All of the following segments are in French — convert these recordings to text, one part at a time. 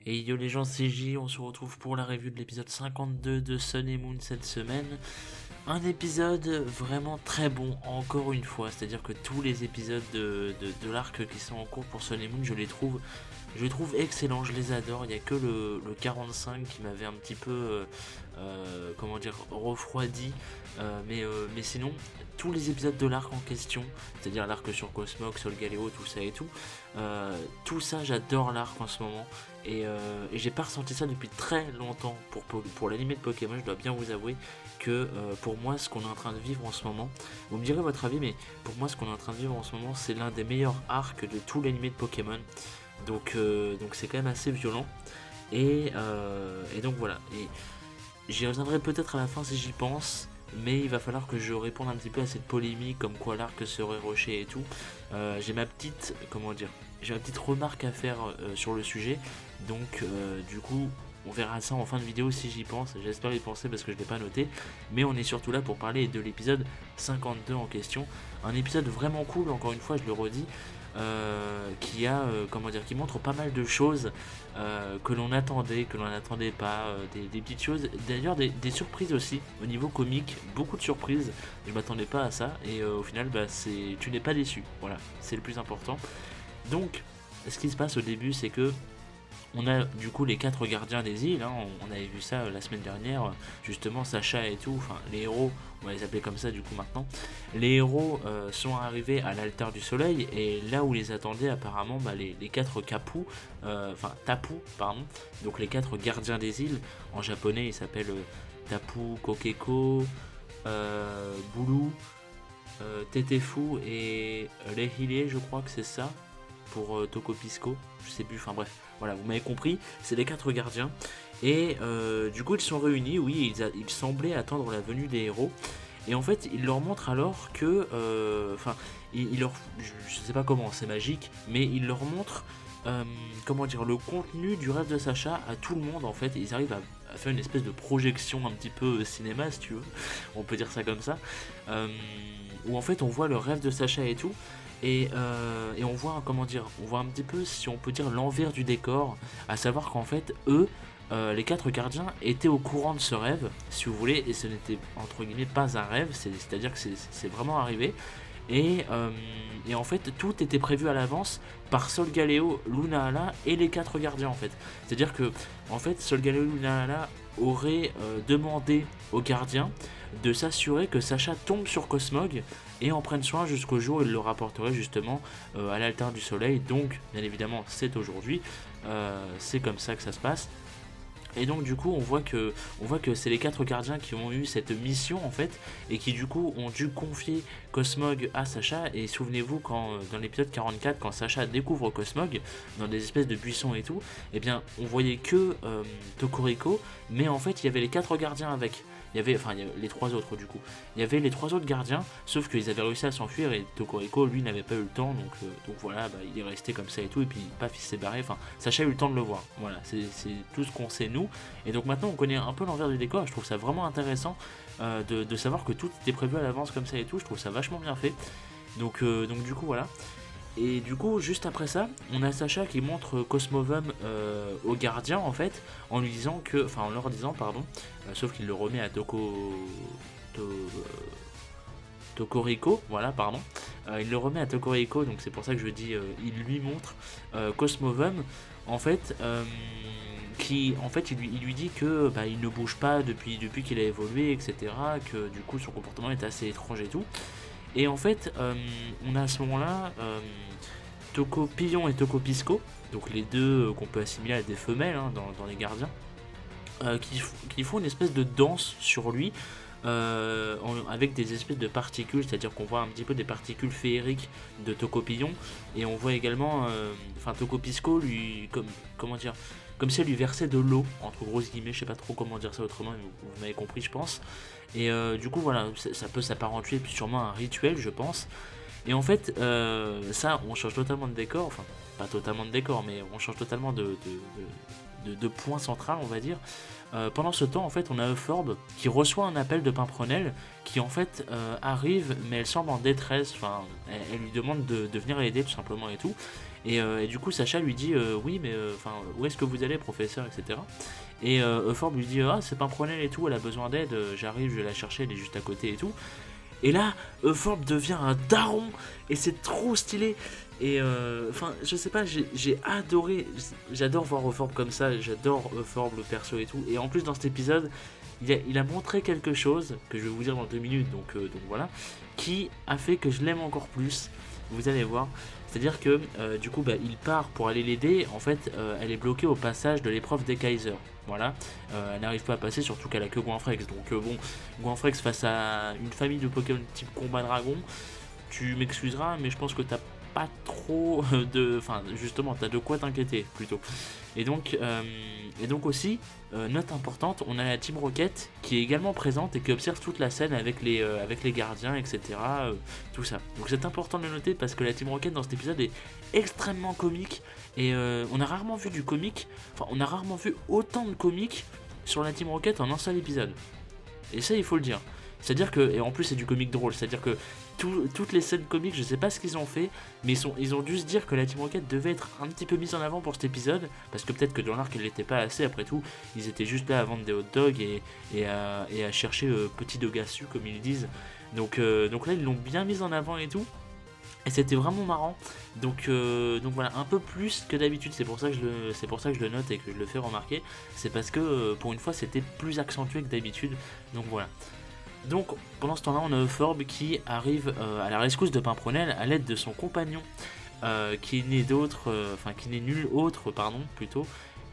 Et yo les gens, c'est J, on se retrouve pour la review de l'épisode 52 de Sun et Moon cette semaine. Un épisode vraiment très bon, encore une fois, c'est-à-dire que tous les épisodes de l'arc qui sont en cours pour Sun et Moon, je les trouve excellents, je les adore. Il n'y a que le 45 qui m'avait un petit peu, comment dire, refroidi. Mais sinon, tous les épisodes de l'arc en question, c'est-à-dire l'arc sur Cosmog, Sol Galeo, tout ça et tout ça, j'adore l'arc en ce moment. Et j'ai pas ressenti ça depuis très longtemps pour l'anime de Pokémon. Je dois bien vous avouer que pour moi, ce qu'on est en train de vivre en ce moment, vous me direz votre avis, mais pour moi, ce qu'on est en train de vivre en ce moment, c'est l'un des meilleurs arcs de tout l'anime de Pokémon. Donc c'est quand même assez violent. Et donc voilà. Et j'y reviendrai peut-être à la fin si j'y pense. Mais il va falloir que je réponde un petit peu à cette polémique comme quoi l'arc serait rushé et tout. J'ai ma petite, comment dire, j'ai ma petite remarque à faire sur le sujet. Donc du coup, on verra ça en fin de vidéo si j'y pense. J'espère y penser parce que je ne l'ai pas noté. Mais on est surtout là pour parler de l'épisode 52 en question. Un épisode vraiment cool, encore une fois, je le redis. Qui a, comment dire, qui montre pas mal de choses que l'on attendait, que l'on n'attendait pas, des petites choses, d'ailleurs des surprises aussi, au niveau comique, beaucoup de surprises, je m'attendais pas à ça, et au final, bah, tu n'es pas déçu, voilà, c'est le plus important. Donc, ce qui se passe au début, c'est que on a du coup les 4 gardiens des îles, hein, on avait vu ça la semaine dernière, justement Sacha et tout, enfin les héros, on va les appeler comme ça du coup maintenant. Les héros sont arrivés à l'altar du soleil et là où les attendaient apparemment les 4 kapus, enfin tapu pardon, donc les 4 gardiens des îles, en japonais ils s'appellent Tapu, Kokeko, Bulu, Tetefu et Lehile, je crois que c'est ça pour Tokopisco, je sais plus, enfin bref, voilà, vous m'avez compris, c'est les 4 gardiens. Et du coup, ils sont réunis, oui, ils semblaient attendre la venue des héros. Et en fait, il leur montre alors que, enfin, je sais pas comment, c'est magique, mais il leur montre, comment dire, le contenu du rêve de Sacha à tout le monde en fait. Et ils arrivent à faire une espèce de projection un petit peu cinéma, si tu veux, on peut dire ça comme ça, où en fait on voit le rêve de Sacha et tout. Et on voit, comment dire, on voit un petit peu, si on peut dire, l'envers du décor, à savoir qu'en fait, eux, les 4 gardiens étaient au courant de ce rêve, si vous voulez, et ce n'était entre guillemets pas un rêve, c'est-à-dire que c'est vraiment arrivé. Et en fait, tout était prévu à l'avance par Sol Galeo, Lunala et les 4 gardiens en fait. C'est-à-dire que, en fait, Sol Galeo, Lunala auraient demandé aux gardiens de s'assurer que Sacha tombe sur Cosmog et en prenne soin jusqu'au jour où il le rapporterait justement à l'altar du soleil. Donc, bien évidemment, c'est aujourd'hui. C'est comme ça que ça se passe. Et donc du coup on voit que c'est les 4 gardiens qui ont eu cette mission en fait et qui du coup ont dû confier Cosmog à Sacha. Et souvenez-vous quand dans l'épisode 44 quand Sacha découvre Cosmog dans des espèces de buissons et tout, eh bien on voyait que Tokoriko, mais en fait il y avait les 4 gardiens avec. Il y avait les 3 autres du coup. Il y avait les 3 autres gardiens, sauf qu'ils avaient réussi à s'enfuir et Tokoriko lui n'avait pas eu le temps, donc voilà, bah, il est resté comme ça et tout, et puis paf il s'est barré, enfin Sacha a eu le temps de le voir, voilà, c'est tout ce qu'on sait nous. Et donc maintenant on connaît un peu l'envers du décor, je trouve ça vraiment intéressant de savoir que tout était prévu à l'avance comme ça et tout, je trouve ça vachement bien fait. Donc du coup voilà. Et du coup, juste après ça, on a Sacha qui montre Cosmovum au gardien en fait, en lui disant que, enfin en leur disant pardon, sauf qu'il le remet à Tokoriko, voilà pardon, il le remet à Tokoriko, donc c'est pour ça que je dis, il lui montre Cosmovum en fait. Qui en fait il lui dit que bah, il ne bouge pas depuis qu'il a évolué, etc., que du coup son comportement est assez étrange et tout. Et en fait on a à ce moment là Tokopillon et Tokopisco, donc les deux qu'on peut assimiler à des femelles hein, dans les gardiens, qui font une espèce de danse sur lui, avec des espèces de particules, c'est-à-dire qu'on voit un petit peu des particules féeriques de Tokopillon, et on voit également, enfin Tokopisco lui, comment dire, comme si elle lui versait de l'eau, entre grosses guillemets, je sais pas trop comment dire ça autrement, mais vous m'avez compris je pense. Et du coup voilà, ça peut s'apparenter puis sûrement à un rituel je pense. Et en fait, ça, on change totalement de décor, enfin, pas totalement de décor, mais on change totalement de point central, on va dire. Pendant ce temps, en fait, on a Euphorbe qui reçoit un appel de Pimprenel, qui en fait arrive, mais elle semble en détresse, enfin, elle lui demande de venir l'aider tout simplement et tout. Et du coup Sacha lui dit oui mais enfin où est-ce que vous allez professeur, etc. Et Euphorbe lui dit ah c'est Pimprenelle et tout, elle a besoin d'aide, j'arrive, je vais la chercher, elle est juste à côté et tout. Et là Euphorbe devient un daron et c'est trop stylé. Et enfin je sais pas, j'ai adoré, j'adore voir Euphorbe comme ça, j'adore Euphorbe le perso et tout. Et en plus dans cet épisode il a montré quelque chose que je vais vous dire dans 2 minutes, donc voilà, qui a fait que je l'aime encore plus. Vous allez voir. C'est-à-dire que du coup il part pour aller l'aider. En fait elle est bloquée au passage de l'épreuve des Kaiser. Voilà, elle n'arrive pas à passer, surtout qu'elle a que Goinfrex. Donc bon, Goinfrex face à une famille de Pokémon type combat dragon, tu m'excuseras, mais je pense que t'as pas trop de... Enfin justement, t'as de quoi t'inquiéter plutôt. Et donc aussi, note importante, on a la Team Rocket qui est également présente et qui observe toute la scène avec les gardiens, etc. Tout ça. Donc c'est important de le noter parce que la Team Rocket dans cet épisode est extrêmement comique. Et on a rarement vu du comique, enfin on a rarement vu autant de comique sur la Team Rocket en un seul épisode. Et ça il faut le dire. C'est-à-dire que, et en plus c'est du comique drôle, c'est-à-dire que toutes les scènes comiques, je sais pas ce qu'ils ont fait, mais ils ont dû se dire que la Team Rocket devait être un petit peu mise en avant pour cet épisode, parce que peut-être que dans l'arc elle n'était pas assez, après tout, ils étaient juste là à vendre des hot dogs et à chercher petit dogassu comme ils disent. Donc là ils l'ont bien mise en avant et tout. Et c'était vraiment marrant, donc voilà, un peu plus que d'habitude, c'est pour ça que je le note et que je le fais remarquer, c'est parce que pour une fois c'était plus accentué que d'habitude, donc voilà. Donc pendant ce temps-là on a Euphorbe qui arrive à la rescousse de Pimprenelle à l'aide de son compagnon, qui n'est nul autre, plutôt,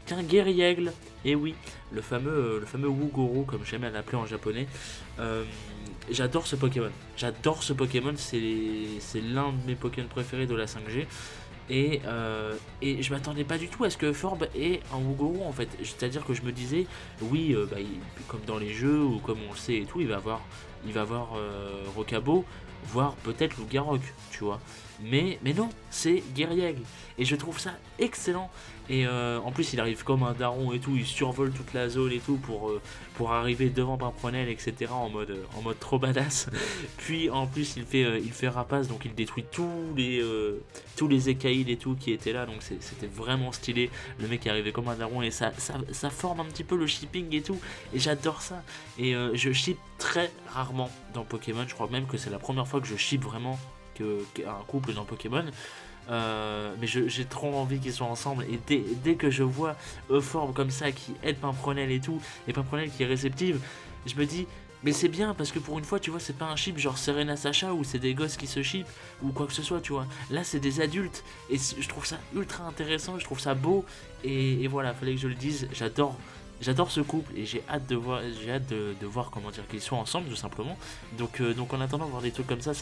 qu'un guerriègle, et oui, le fameux Wugoro comme j'aime à l'appeler en japonais. J'adore ce Pokémon, c'est l'un de mes Pokémon préférés de la 5G. Et je m'attendais pas du tout à ce que Euphorbe ait un Wugoro en fait. C'est-à-dire que je me disais, oui, comme dans les jeux ou comme on le sait et tout, il va avoir Rocabo, voire peut-être Lougarok, tu vois. Mais non, c'est Guerriègle. Et je trouve ça excellent. Et en plus, il arrive comme un daron et tout, il survole toute la zone et tout pour arriver devant Pimprenelle, etc. en mode trop badass. Puis en plus, il fait rapace, donc il détruit tous les écailles et tout qui étaient là. Donc c'était vraiment stylé. Le mec est arrivé comme un daron et ça forme un petit peu le shipping et tout. Et j'adore ça. Et je ship très rarement dans Pokémon. Je crois même que c'est la première fois que je ship vraiment un couple dans Pokémon. Mais j'ai trop envie qu'ils soient ensemble. Et dès que je vois Euphorbe comme ça qui aide Pimprenelle et tout, et Pimprenelle qui est réceptive, je me dis mais c'est bien parce que pour une fois tu vois c'est pas un ship genre Serena Sacha où c'est des gosses qui se ship ou quoi que ce soit, tu vois. Là c'est des adultes et je trouve ça ultra intéressant, je trouve ça beau et voilà, fallait que je le dise. J'adore ce couple et j'ai hâte de voir comment dire qu'ils soient ensemble tout simplement. Donc en attendant voir des trucs comme ça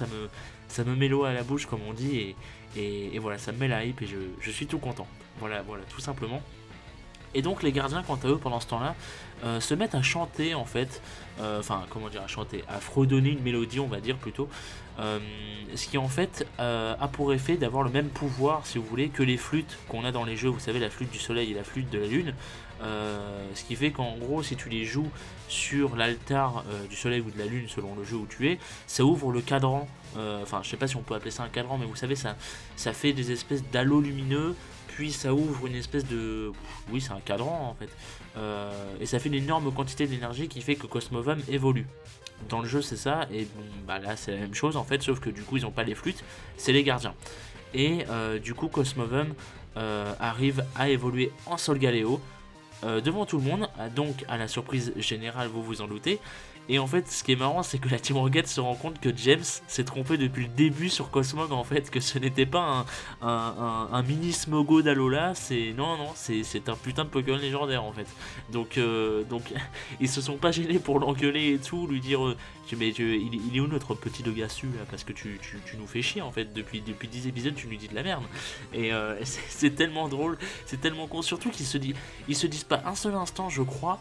me met l'eau à la bouche comme on dit et voilà, ça me met la hype et je suis tout content. Voilà tout simplement. Et donc les gardiens quant à eux pendant ce temps-là se mettent à chanter en fait, à fredonner une mélodie on va dire plutôt, ce qui en fait a pour effet d'avoir le même pouvoir si vous voulez que les flûtes qu'on a dans les jeux, vous savez la flûte du soleil et la flûte de la lune, ce qui fait qu'en gros si tu les joues sur l'altar du soleil ou de la lune selon le jeu où tu es, ça ouvre le cadran, je sais pas si on peut appeler ça un cadran mais vous savez ça fait des espèces d'halos lumineux. Puis ça ouvre une espèce de... Oui, c'est un cadran en fait. Et ça fait une énorme quantité d'énergie qui fait que Cosmovam évolue. Dans le jeu c'est ça, et bon, là c'est la même chose en fait, sauf que du coup ils n'ont pas les flûtes, c'est les gardiens. Et du coup Cosmovam arrive à évoluer en Solgaleo devant tout le monde, donc à la surprise générale vous vous en doutez. Et en fait, ce qui est marrant, c'est que la Team Rocket se rend compte que James s'est trompé depuis le début sur Cosmog, en fait, que ce n'était pas un mini Smogo d'Alola, c'est un putain de Pokémon légendaire, en fait. Donc ils se sont pas gênés pour l'engueuler et tout, lui dire mais il est où notre petit Dogassu là, parce que tu nous fais chier, en fait, depuis 10 épisodes, tu nous dis de la merde. Et c'est tellement drôle, c'est tellement con, surtout qu'ils se disent pas un seul instant, je crois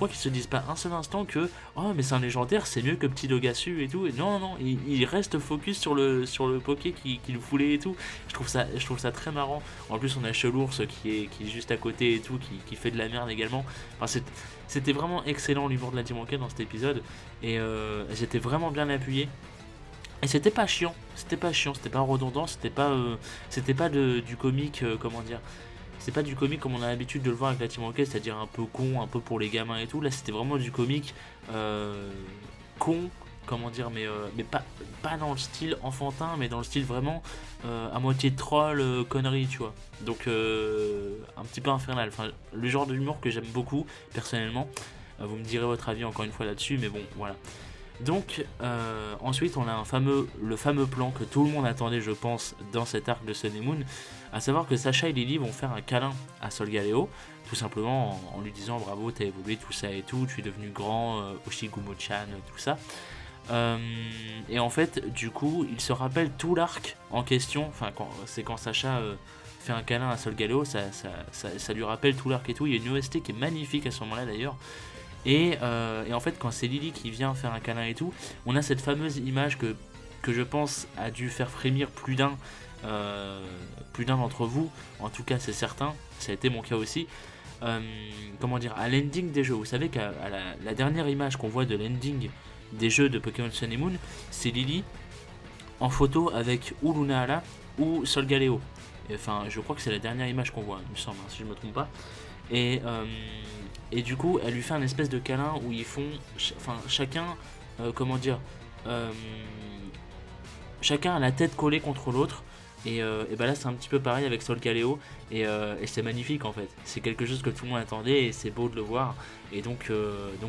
qu'ils se disent pas un seul instant que oh mais c'est un légendaire, c'est mieux que petit Dogassu et tout. Et non, il reste focus sur le Poké qu'il voulait et tout. Je trouve ça très marrant. En plus on a Chelours qui est juste à côté et tout, qui fait de la merde également. Enfin, c'était vraiment excellent l'humour de la Team Rocket dans cet épisode et j'étais vraiment bien appuyé. Et c'était pas chiant, c'était pas redondant, c'était pas du comique, comment dire, c'est pas du comique comme on a l'habitude de le voir avec la Team Rocket, c'est-à-dire un peu con, un peu pour les gamins et tout. Là, c'était vraiment du comique con, comment dire, mais pas dans le style enfantin, mais dans le style vraiment à moitié troll, connerie, tu vois. Donc, un petit peu infernal. Enfin, le genre d'humour que j'aime beaucoup, personnellement. Vous me direz votre avis encore une fois là-dessus, mais bon, voilà. Donc ensuite on a le fameux plan que tout le monde attendait je pense dans cet arc de Sun et Moon, à savoir que Sacha et Lily vont faire un câlin à Solgaleo, tout simplement en lui disant bravo t'as évolué tout ça et tout, tu es devenu grand, Oshigumo-chan, tout ça. Et en fait du coup il se rappelle tout l'arc en question, enfin c'est quand Sacha fait un câlin à Solgaleo, ça lui rappelle tout l'arc et tout, il y a une OST qui est magnifique à ce moment là d'ailleurs. Et en fait, quand c'est Lily qui vient faire un câlin et tout, on a cette fameuse image que je pense a dû faire frémir plus d'un d'entre vous. En tout cas, c'est certain, ça a été mon cas aussi. Comment dire, à l'ending des jeux, vous savez qu'à la dernière image qu'on voit de l'ending des jeux de Pokémon Sun et Moon, c'est Lily en photo avec ou Lunala ou Solgaleo. Enfin, je crois que c'est la dernière image qu'on voit, il me semble, si je ne me trompe pas. Et du coup, elle lui fait un espèce de câlin où ils font, enfin chacun, comment dire, chacun a la tête collée contre l'autre. Et bah là, c'est un petit peu pareil avec Solgaleo. Et c'est magnifique en fait. C'est quelque chose que tout le monde attendait et c'est beau de le voir. Et donc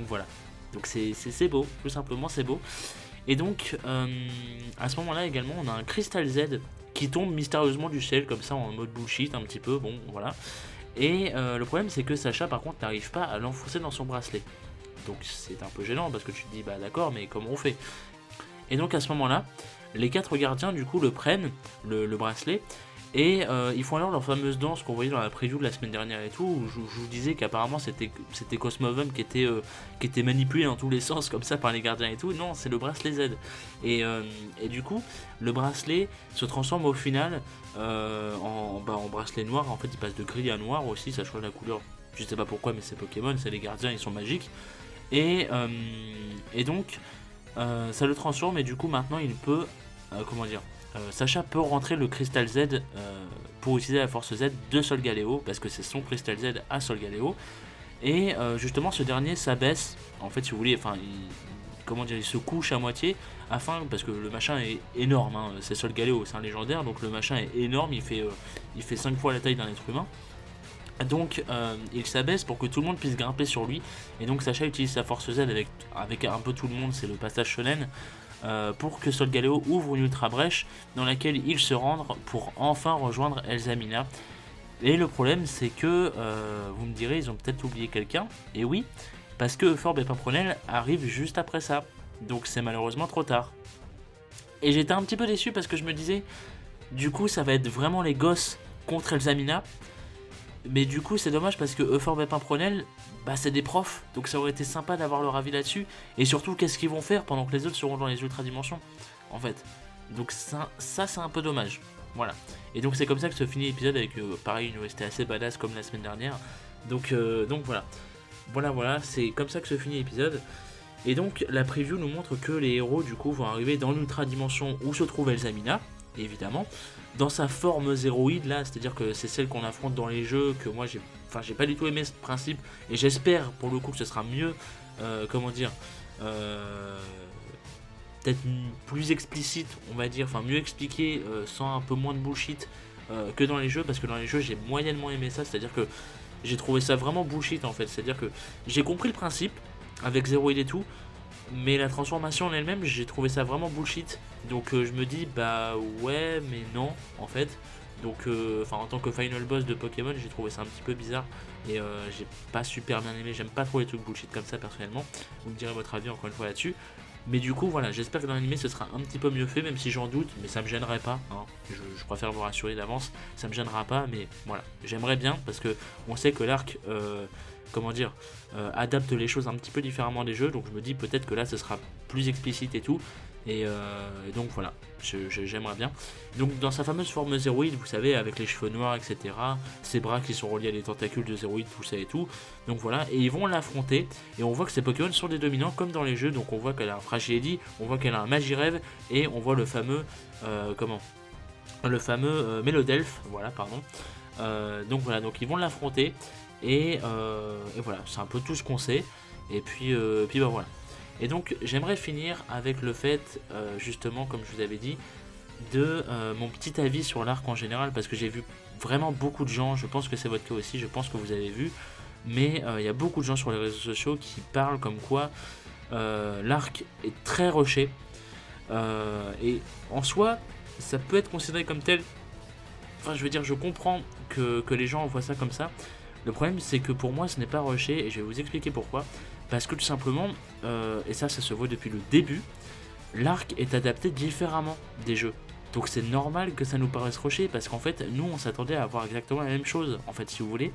voilà. Donc c'est beau, tout simplement, c'est beau. Et donc, à ce moment-là également, on a un Crystal Z qui tombe mystérieusement du ciel, comme ça, en mode bullshit, un petit peu. Bon, voilà. Et le problème c'est que Sacha par contre n'arrive pas à l'enfoncer dans son bracelet. Donc c'est un peu gênant parce que tu te dis bah d'accord mais comment on fait. Et donc à ce moment là, les 4 gardiens du coup le prennent, le bracelet, et ils font alors leur fameuse danse qu'on voyait dans la preview de la semaine dernière et tout, où je vous disais qu'apparemment c'était Cosmovum qui était manipulé dans tous les sens comme ça par les gardiens et tout. Non, c'est le bracelet Z. Et du coup, le bracelet se transforme au final en bracelet noir. En fait, il passe de gris à noir aussi, ça change la couleur. Je sais pas pourquoi, mais c'est Pokémon, c'est les gardiens, ils sont magiques. Et donc, ça le transforme et du coup maintenant il peut, comment dire, Sacha peut rentrer le Crystal Z pour utiliser la force Z de Solgaleo, parce que c'est son Crystal Z à Solgaleo. Et justement ce dernier s'abaisse, en fait si vous voulez, enfin comment dire, il se couche à moitié, parce que le machin est énorme, hein, c'est Solgaleo, c'est un légendaire, donc le machin est énorme, il fait 5 fois la taille d'un être humain. Donc il s'abaisse pour que tout le monde puisse grimper sur lui. Et donc Sacha utilise sa force Z avec un peu tout le monde, c'est le passage shonen, pour que Solgaleo ouvre une ultra brèche dans laquelle il se rendre pour enfin rejoindre Elzamina. Et le problème c'est que, vous me direz, ils ont peut-être oublié quelqu'un. Et oui, parce que Euphorbe et Pimpronel arrivent juste après ça. Donc c'est malheureusement trop tard. Et j'étais un petit peu déçu parce que je me disais, du coup ça va être vraiment les gosses contre Elzamina. Mais du coup c'est dommage parce que Euphorbe et Pimpronel, bah c'est des profs, donc ça aurait été sympa d'avoir leur avis là-dessus. Et surtout qu'est-ce qu'ils vont faire pendant que les autres seront dans les ultra dimensions, en fait. Donc ça c'est un peu dommage. Voilà. Et donc c'est comme ça que se finit l'épisode avec pareil une OST assez badass comme la semaine dernière. Donc voilà. Voilà, c'est comme ça que se finit l'épisode. Et donc la preview nous montre que les héros du coup vont arriver dans l'ultra dimension où se trouve Elzamina, évidemment, dans sa forme zéroïde là, c'est-à-dire que c'est celle qu'on affronte dans les jeux, que moi j'ai pas du tout aimé ce principe, et j'espère pour le coup que ce sera mieux, comment dire, peut-être plus explicite, on va dire, enfin mieux expliqué, sans un peu moins de bullshit que dans les jeux, parce que dans les jeux j'ai moyennement aimé ça, c'est-à-dire que j'ai trouvé ça vraiment bullshit en fait, c'est-à-dire que j'ai compris le principe avec zéroïde et tout, mais la transformation en elle-même, j'ai trouvé ça vraiment bullshit. Donc je me dis, bah ouais, mais non, en fait. Donc, en tant que final boss de Pokémon, j'ai trouvé ça un petit peu bizarre. Et j'ai pas super bien aimé, j'aime pas trop les trucs bullshit comme ça personnellement. Vous me direz votre avis encore une fois là-dessus. Mais du coup, voilà, j'espère que dans l'animé ce sera un petit peu mieux fait, même si j'en doute, mais ça me gênerait pas. Hein. Je préfère vous rassurer d'avance, ça me gênera pas, mais voilà, j'aimerais bien parce que on sait que l'arc, comment dire, adapte les choses un petit peu différemment des jeux, donc je me dis peut-être que là ce sera plus explicite et tout. Et donc voilà, j'aimerais bien. Donc dans sa fameuse forme zéroïde, vous savez, avec les cheveux noirs, etc., ses bras qui sont reliés à des tentacules de zéroïde, tout ça et tout. Donc voilà, et ils vont l'affronter, et on voit que ces Pokémon sont des dominants comme dans les jeux. Donc on voit qu'elle a un Fragility, on voit qu'elle a un Magirève, et on voit le fameux, Mélodelph, voilà, pardon. Donc voilà, donc ils vont l'affronter, et voilà, c'est un peu tout ce qu'on sait. Et puis bah voilà. Et donc j'aimerais finir avec le fait, justement, comme je vous avais dit, de mon petit avis sur l'arc en général, parce que j'ai vu vraiment beaucoup de gens, je pense que c'est votre cas aussi, je pense que vous avez vu, mais il y a beaucoup de gens sur les réseaux sociaux qui parlent comme quoi l'arc est très rushé, et en soi ça peut être considéré comme tel. Enfin, je veux dire, je comprends que les gens voient ça comme ça. Le problème, c'est que pour moi, ce n'est pas rushé, et je vais vous expliquer pourquoi. Parce que tout simplement, et ça se voit depuis le début, l'arc est adapté différemment des jeux. Donc c'est normal que ça nous paraisse rushé, parce qu'en fait, nous, on s'attendait à avoir exactement la même chose, en fait, si vous voulez.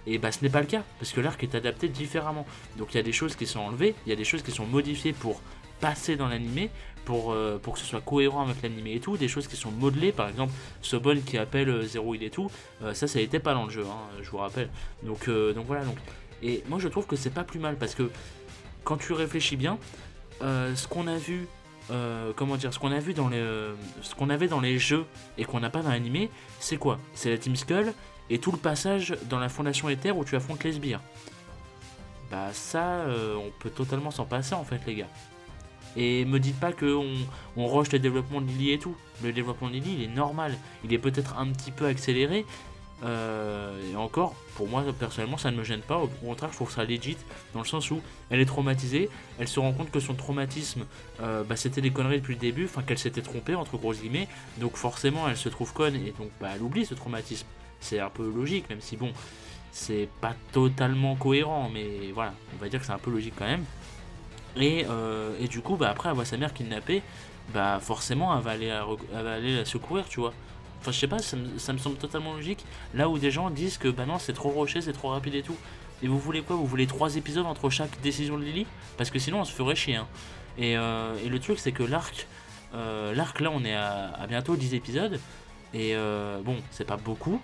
Et bah, ce n'est pas le cas, parce que l'arc est adapté différemment. Donc il y a des choses qui sont enlevées, il y a des choses qui sont modifiées pour passer dans l'animé, pour que ce soit cohérent avec l'animé et tout, des choses qui sont modelées, par exemple Sobol qui appelle Zéroïde et tout, ça n'était pas dans le jeu, hein, je vous rappelle. Donc voilà, donc. Et moi je trouve que c'est pas plus mal, parce que quand tu réfléchis bien, ce qu'on a vu, ce qu'on a vu dans ce qu'on avait dans les jeux et qu'on n'a pas dans l'animé, c'est quoi? C'est la Team Skull et tout le passage dans la Fondation Éther où tu affrontes les sbires. Bah ça, on peut totalement s'en passer en fait, les gars. Et me dites pas qu'on rush le développement de Lily et tout. Le développement de Lily, il est normal. Il est peut-être un petit peu accéléré. Et encore, pour moi, personnellement, ça ne me gêne pas. Au contraire, je trouve ça legit. Dans le sens où elle est traumatisée. Elle se rend compte que son traumatisme, c'était des conneries depuis le début. Enfin, qu'elle s'était trompée, entre grosses guillemets. Donc forcément, elle se trouve conne. Et donc, elle oublie ce traumatisme. C'est un peu logique, même si bon, c'est pas totalement cohérent. Mais voilà, on va dire que c'est un peu logique quand même. Et du coup, après, elle voit sa mère kidnappée, forcément, elle va aller la secourir, tu vois. Enfin, je sais pas, ça me semble totalement logique. Là où des gens disent que non, c'est trop rushé, c'est trop rapide et tout. Et vous voulez quoi? Vous voulez 3 épisodes entre chaque décision de Lily? Parce que sinon, on se ferait chier. Hein. Et le truc, c'est que l'arc, là, on est à bientôt 10 épisodes. Et bon, c'est pas beaucoup.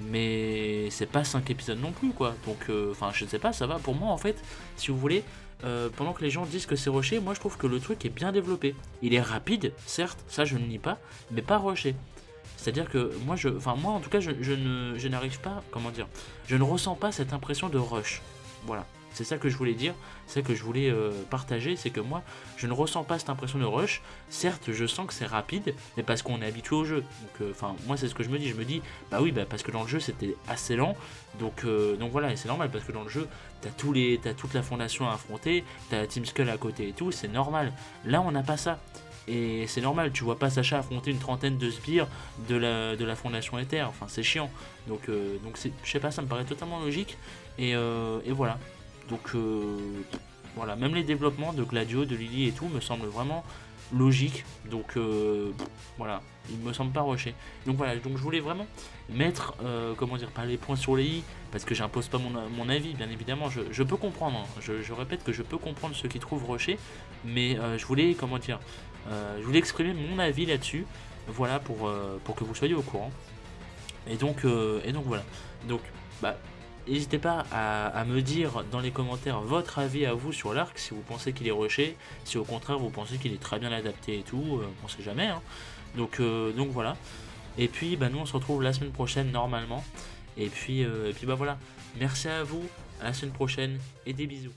Mais c'est pas 5 épisodes non plus, quoi. Donc, je sais pas, ça va. Pour moi, en fait, si vous voulez. Pendant que les gens disent que c'est rushé, moi je trouve que le truc est bien développé. Il est rapide, certes, ça je ne nie pas, mais pas rushé. C'est-à-dire que moi, en tout cas, je n'arrive pas, je ne ressens pas cette impression de rush. Voilà, c'est ça que je voulais dire, c'est ça que je voulais partager, c'est que moi, je ne ressens pas cette impression de rush. Certes, je sens que c'est rapide, mais parce qu'on est habitué au jeu. Donc, moi, c'est ce que je me dis, parce que dans le jeu, c'était assez lent. Donc voilà, et c'est normal, parce que dans le jeu, t'as toute la fondation à affronter, t'as la Team Skull à côté et tout, c'est normal. Là, on n'a pas ça. Et c'est normal, tu vois pas Sacha affronter une trentaine de sbires de la Fondation Éther, enfin c'est chiant. Donc je sais pas, ça me paraît totalement logique. Et voilà. Donc voilà, même les développements de Gladio, de Lily et tout me semblent vraiment logiques. Donc voilà, il me semble pas rushé. Donc voilà, donc je voulais vraiment mettre pas les points sur les i, parce que j'impose pas mon avis, bien évidemment. Je peux comprendre, hein. Je répète que je peux comprendre ceux qui trouvent rushé, mais je voulais je voulais exprimer mon avis là-dessus, voilà, pour que vous soyez au courant. Et donc voilà. Donc n'hésitez pas à me dire dans les commentaires votre avis à vous sur l'arc, si vous pensez qu'il est rushé, si au contraire vous pensez qu'il est très bien adapté et tout, on sait jamais. Hein. Donc voilà. Et puis nous on se retrouve la semaine prochaine normalement. Et puis voilà. Merci à vous, à la semaine prochaine et des bisous.